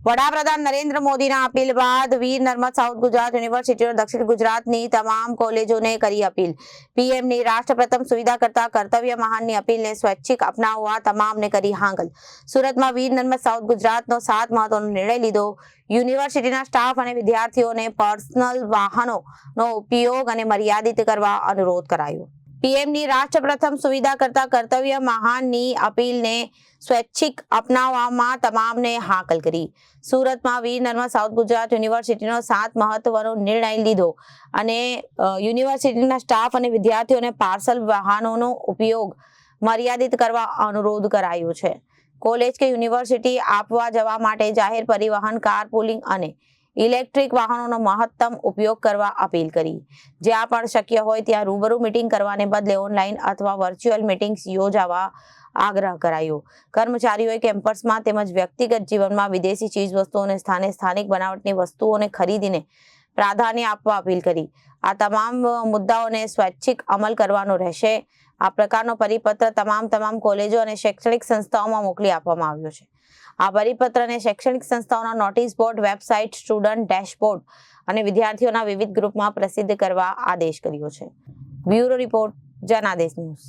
વડાપ્રધાન નરેન્દ્ર મોદીના અપીલ બાદ વીર નર્મદ સાઉથ ગુજરાત યુનિવર્સિટીઓ દક્ષિણ ગુજરાતની તમામ કોલેજોને કરી અપીલ। પીએમની રાષ્ટ્રપ્રથમ સુવિધા કરતા કર્તવ્ય મહાનની અપીલને સ્વૈચ્છિક અપનાવવા તમામને કરી હાંગલ। સુરતમાં વીર નર્મદ સાઉથ ગુજરાતનો 7 મહત્વનો નિર્ણય લીધો। યુનિવર્સિટીના સ્ટાફ અને વિદ્યાર્થીઓને પર્સનલ વાહનોનો ઉપયોગ અને મર્યાદિત કરવા અનુરોધ કરાયો। પીએમની રાષ્ટ્રપ્રથમ સુવિધા કરતા કર્તવ્ય મહાનની અપીલને સ્વૈચ્છિક અપનાવવામાં તમામને હાકલ કરી। સુરતમાં વીર નર્મદ સાઉથ ગુજરાત યુનિવર્સિટીનો 7 મહત્વનો નિર્ણય લીધો અને યુનિવર્સિટીના સ્ટાફ અને વિદ્યાર્થીઓને પાર્સલ વાહનોનો ઉપયોગ મર્યાદિત કરવા અનુરોધ કરાયો છે। કોલેજ કે યુનિવર્સિટી આપવા જવા માટે જાહેર પરિવહન, કારપુલિંગ અને ઇલેક્ટ્રિક વાહનોનો મહત્તમ ઉપયોગ કરવા અપીલ કરી। જ્યાં પણ શક્ય હોય ત્યાં રૂબરૂ મીટિંગ કરવાને બદલે ઓનલાઈન અથવા વર્ચ્યુઅલ મીટિંગ્સ યોજવા આગ્રહ કરાયો। કર્મચારીઓએ કેમ્પસમાં તેમજ વ્યક્તિગત જીવનમાં વિદેશી ચીજવસ્તુઓને સ્થાને સ્થાનિક બનાવટની વસ્તુઓને ખરીદીને પ્રાધાન્ય આપવા અપીલ કરી। આ તમામ મુદ્દાઓને સ્વૈચ્છિક અમલ કરવાનો રહેશે। આ પ્રકારનો પરિપત્ર તમામ કોલેજો અને શૈક્ષણિક સંસ્થાઓમાં મોકલી આપવામાં આવ્યો છે। આ પરિપત્રને શૈક્ષણિક સંસ્થાઓના notice board, website, student dashboard અને વિદ્યાર્થીઓના વિવિધ ગ્રુપમાં પ્રસિદ્ધ કરવા આદેશ કર્યો છે। Bureau report, Janadesh news.